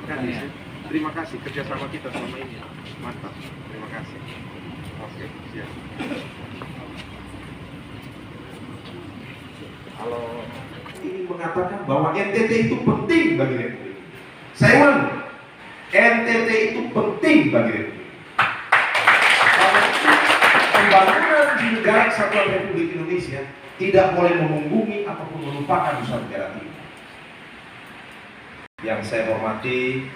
Kadis. Terima kasih kerjasama kita selama ini. Mantap. Terima kasih. Oke, siap. Kalau ingin mengatakan bahwa NTT itu penting bagi Republik, saya ulang, NTT itu penting bagi Republik. Pembangunan di negara kesatuan Republik Indonesia tidak boleh memunggungi ataupun melupakan Nusa Tenggara Timur. Yang saya hormati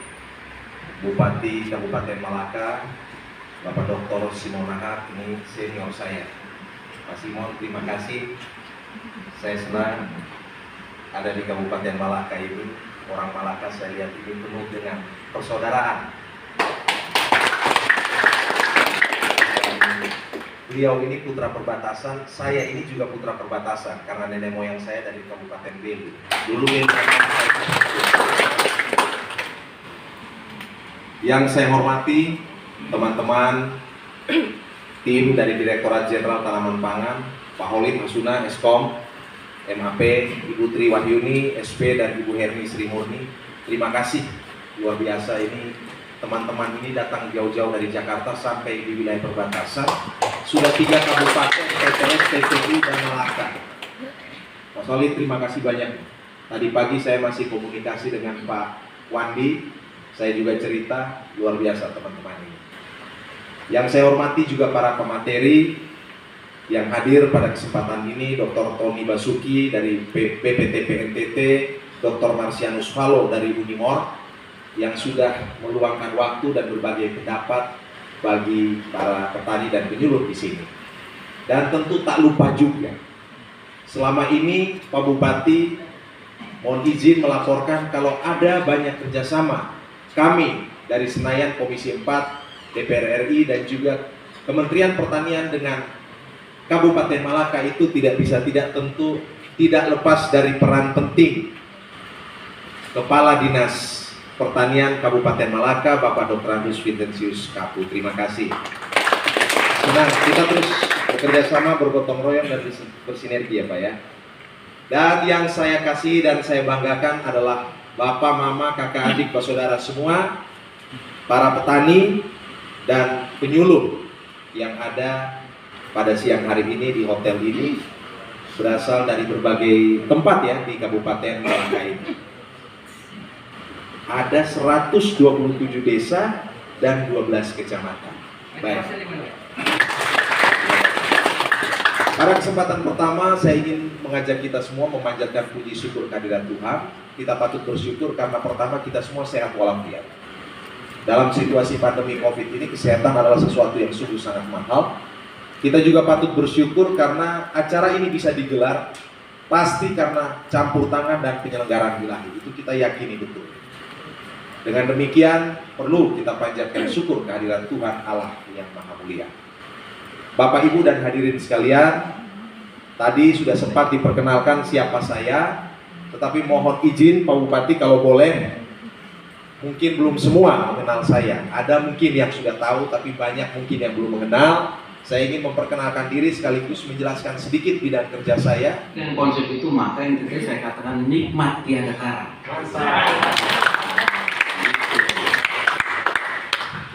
Bupati Kabupaten Malaka, Bapak Dr. Simon Nahar, ini senior saya. Pak Simon, terima kasih. Saya senang ada di Kabupaten Malaka ini. Orang Malaka saya lihat ini penuh dengan persaudaraan. Beliau ini putra perbatasan, saya ini juga putra perbatasan karena nenek moyang saya dari Kabupaten Belu. Dulu yang saya hormati teman-teman tim dari Direktorat Jenderal Tanaman Pangan, Pak Holid Hasuna, Eskom, MAP, Ibu Tri Wahyuni, SP, dan Ibu Herni Sri Murni. Terima kasih, luar biasa ini teman-teman ini datang jauh-jauh dari Jakarta sampai di wilayah perbatasan. Sudah 3 kabupaten, TTS, TPI, dan Malaka. Pak Holid, terima kasih banyak. Tadi pagi saya masih komunikasi dengan Pak Wandi. Saya juga cerita, luar biasa teman-teman ini. Yang saya hormati juga para pemateri yang hadir pada kesempatan ini, Dr. Tony Basuki dari BPTP NTT, Dr. Marsianus Falo dari Unimor, yang sudah meluangkan waktu dan berbagai pendapat bagi para petani dan penyuluh di sini. Dan tentu tak lupa juga, selama ini Pak Bupati mohon izin melaporkan kalau ada banyak kerjasama kami dari Senayan Komisi 4 DPR RI dan juga Kementerian Pertanian dengan Kabupaten Malaka itu tidak tentu tidak lepas dari peran penting Kepala Dinas Pertanian Kabupaten Malaka Bapak Dr. Andus Vincenzius Kapu. Terima kasih. Senang kita terus bekerja sama, bergotong royong dan bersinergi ya Pak ya. Dan yang saya kasih dan saya banggakan adalah Bapak, Mama, Kakak, Adik, Saudara semua, para petani dan penyuluh yang ada pada siang hari ini di hotel ini berasal dari berbagai tempat ya di Kabupaten Malaka ini. Ada 127 desa dan 12 kecamatan. Baik. Pada kesempatan pertama saya ingin mengajak kita semua memanjatkan puji syukur kehadirat Tuhan. Kita patut bersyukur karena pertama kita semua sehat walafiat. Dalam situasi pandemi COVID ini kesehatan adalah sesuatu yang sungguh sangat mahal. Kita juga patut bersyukur karena acara ini bisa digelar pasti karena campur tangan dan penyelenggaraan ilahi. Itu kita yakini betul. Dengan demikian perlu kita panjatkan syukur kehadirat Tuhan Allah yang Maha Mulia. Bapak, Ibu, dan hadirin sekalian, tadi sudah sempat diperkenalkan siapa saya, tetapi mohon izin Pak Bupati kalau boleh, mungkin belum semua mengenal saya. Ada mungkin yang sudah tahu, tapi banyak mungkin yang belum mengenal. Saya ingin memperkenalkan diri sekaligus menjelaskan sedikit bidang kerja saya. Dengan konsep itu maka yang tadi saya katakan nikmat tiada tara.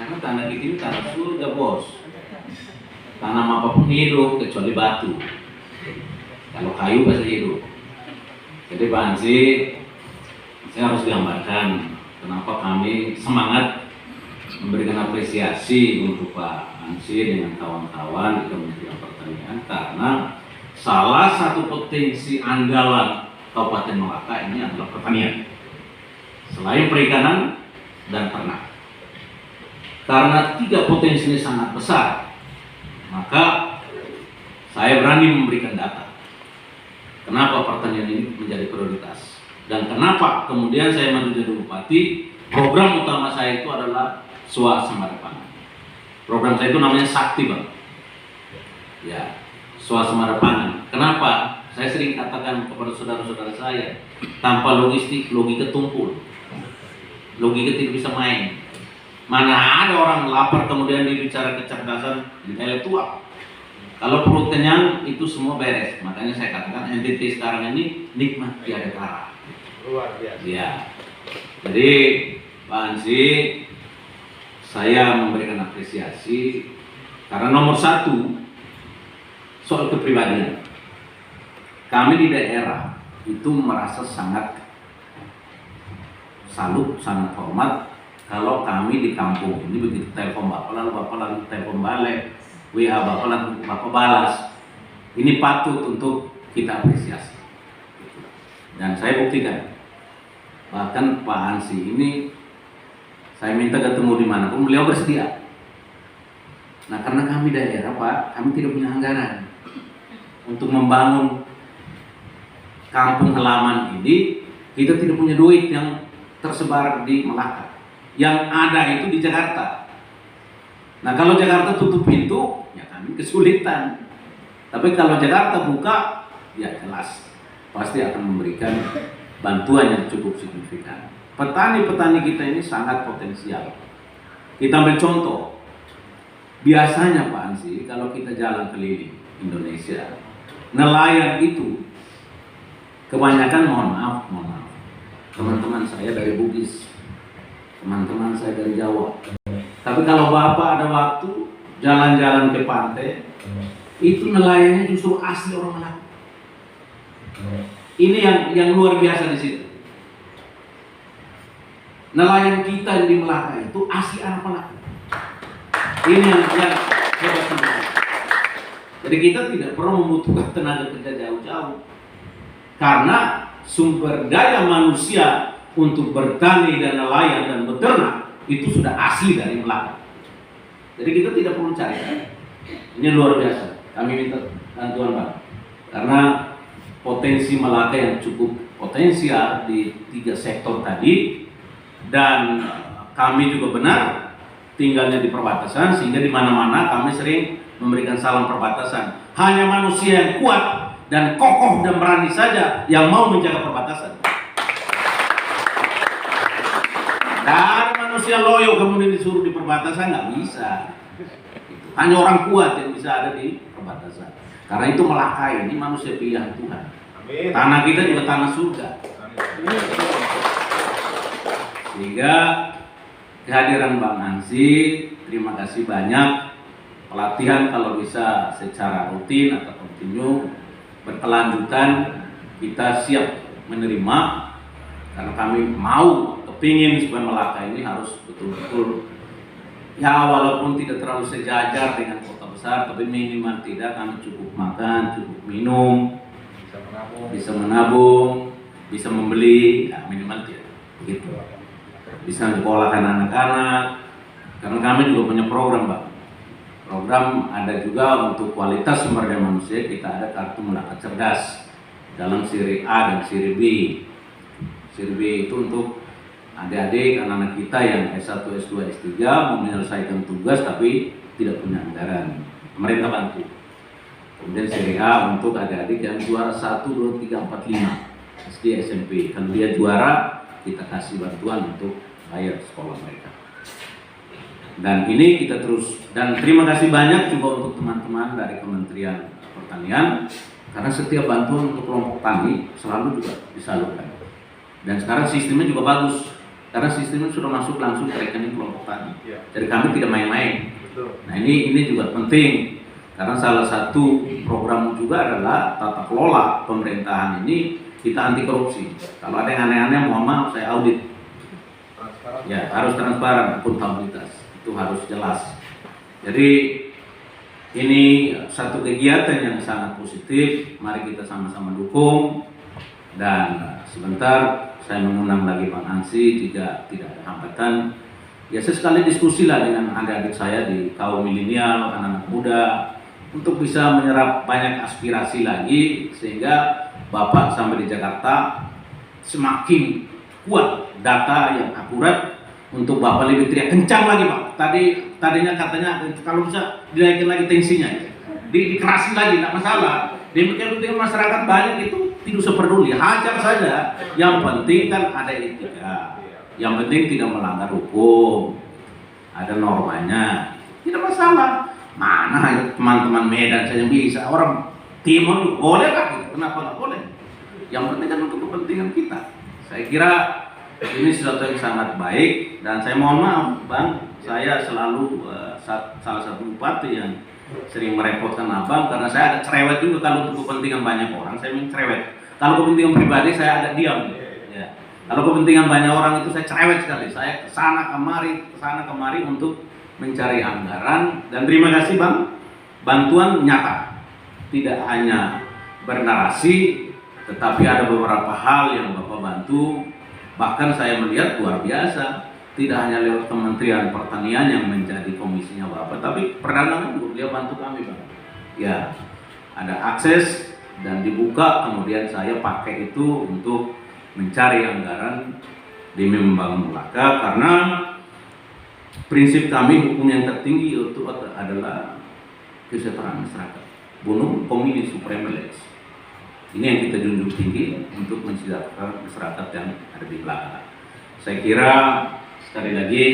Karena tanah ini tanah surga bos. Tanam apapun hidup kecuali batu. Kalau kayu pasti hidup. Jadi Pak Hansi, saya harus gambarkan kenapa kami semangat memberikan apresiasi untuk Pak Hansi dengan kawan-kawan di Kementerian Pertanian karena salah satu potensi andalan Kabupaten Malaka ini adalah pertanian. Selain perikanan dan ternak. Karena 3 potensi ini sangat besar, maka saya berani memberikan data. Kenapa pertanian ini menjadi prioritas? Dan kenapa kemudian saya maju jadi bupati? Program utama saya itu adalah swasembada pangan. Program saya itu namanya Sakti, Bang. Ya, swasembada pangan. Kenapa? Saya sering katakan kepada saudara-saudara saya, tanpa logistik, logika tumpul. Logika tidak bisa main. Mana ada orang lapar kemudian dibicara kecerdasan intelektual. Kalau perut kenyang itu semua beres. Makanya saya katakan NTT sekarang ini nikmat tiada tara. Luar biasa. Ya. Jadi Pak Ansi, saya memberikan apresiasi karena nomor satu soal kepribadian. Kami di daerah itu merasa sangat salut, sangat hormat kalau kami di kampung ini begitu telepon bapak lalu telepon balik, WA bapak lalu bapak balas. Ini patut untuk kita apresiasi. Dan saya buktikan, bahkan Pak Ansi ini saya minta ketemu di mana pun beliau bersedia. Nah, karena kami daerah Pak, kami tidak punya anggaran untuk membangun kampung halaman ini. Kita tidak punya duit yang tersebar di Melaka. Yang ada itu di Jakarta. Nah, kalau Jakarta tutup pintu, ya kami kesulitan. Tapi kalau Jakarta buka, ya jelas pasti akan memberikan bantuan yang cukup signifikan. Petani-petani kita ini sangat potensial. Kita ambil contoh. Biasanya Pak Ansi, kalau kita jalan keliling Indonesia, nelayan itu kebanyakan mohon maaf, teman-teman saya dari Bugis, teman-teman saya dari Jawa. Tapi kalau Bapak ada waktu jalan-jalan ke pantai, itu nelayannya justru asli orang Melaka. Ini yang luar biasa di situ. Nelayan kita di Melaka itu asli orang Melaka. Ini yang hebat sekali. Jadi kita tidak perlu membutuhkan tenaga kerja jauh-jauh, karena sumber daya manusia untuk bertani dan nelayan dan beternak itu sudah asli dari Melaka. Jadi kita tidak perlu cari. Ini luar biasa. Kami minta bantuan Pak, karena potensi Melaka yang cukup potensial di 3 sektor tadi, dan kami juga benar tinggalnya di perbatasan, sehingga di mana-mana kami sering memberikan salam perbatasan. Hanya manusia yang kuat dan kokoh dan berani saja yang mau menjaga perbatasan. Dari manusia loyo kemudian disuruh di perbatasan, nggak bisa. Hanya orang kuat yang bisa ada di perbatasan. Karena itu Melaka ini manusia pilihan Tuhan. Tanah kita juga tanah surga. Sehingga kehadiran Bang Ansi, terima kasih banyak. Pelatihan kalau bisa secara rutin atau kontinu berkelanjutan, kita siap menerima, karena kami mau kepingin supaya Melaka ini harus betul-betul, ya walaupun tidak terlalu sejajar dengan kota besar, tapi minimal tidak kami cukup makan, cukup minum, bisa menabung, bisa membeli, ya minimal tidak begitu. Bisa sekolahkan anak-anak, karena kami juga punya program Pak. Program ada juga untuk kualitas sumber daya manusia. Kita ada kartu Melaka Cerdas dalam siri A dan siri B. Siri B itu untuk adik-adik, anak-anak kita yang S1, S2, S3 mau menyelesaikan tugas tapi tidak punya anggaran. Pemerintah bantu. Kemudian siri A untuk adik-adik yang juara 1, 2, 3, 4, 5 SD, SMP. Kalau dia juara, kita kasih bantuan untuk bayar sekolah mereka. Dan ini kita terus, dan terima kasih banyak juga untuk teman-teman dari Kementerian Pertanian, karena setiap bantuan untuk kelompok tani selalu juga disalurkan. Dan sekarang sistemnya juga bagus, karena sistemnya sudah masuk langsung ke rekening kelompok tani. Jadi kami tidak main-main. Nah ini juga penting, karena salah satu program juga adalah tata kelola pemerintahan ini, kita anti korupsi. Kalau ada yang aneh-aneh, mohon maaf, saya audit. Ya harus transparan, akuntabilitas. Itu harus jelas. Jadi ini satu kegiatan yang sangat positif. Mari kita sama-sama dukung. Dan sebentar saya mengundang lagi Bang Ansi jika tidak ada hambatan. Ya sesekali diskusi lah dengan adik-adik saya di kaum milenial, anak-anak muda, untuk bisa menyerap banyak aspirasi lagi, sehingga Bapak sampai di Jakarta semakin kuat data yang akurat, untuk Bapak lebih teriak kencang lagi Pak. Tadinya katanya kalau bisa dinaikin lagi tensinya, dikerasin lagi, tidak masalah. Demikian masyarakat banyak itu tidak usah peduli, hajar saja. Yang penting kan ada etika, yang penting tidak melanggar hukum, ada normanya, tidak masalah. Mana teman-teman Medan saja bisa, orang Timur juga boleh kan? Kenapa nggak boleh? Yang penting kan untuk kepentingan kita. Saya kira ini sesuatu yang sangat baik, dan saya mohon maaf Bang, saya selalu salah satu bupati yang sering merepotkan Abang karena saya agak cerewet juga kalau untuk kepentingan banyak orang, saya memang cerewet. Kalau kepentingan pribadi saya agak diam. Ya. Kalau kepentingan banyak orang itu saya cerewet sekali. Saya kesana kemari untuk mencari anggaran, dan terima kasih Bang, bantuan nyata. Tidak hanya bernarasi, tetapi ada beberapa hal yang Bapak bantu. Bahkan saya melihat luar biasa, tidak hanya lewat Kementerian Pertanian yang menjadi komisinya Bapak, tapi perdagangan juga dia bantu kami Bang. Ya, ada akses dan dibuka, kemudian saya pakai itu untuk mencari anggaran demi membangun Melaka, karena prinsip kami hukum yang tertinggi itu adalah kesejahteraan masyarakat. Bonum hominis supreme lex. Ini yang kita junjung tinggi untuk mensejahterakan masyarakat yang ada di belakang. Saya kira sekali lagi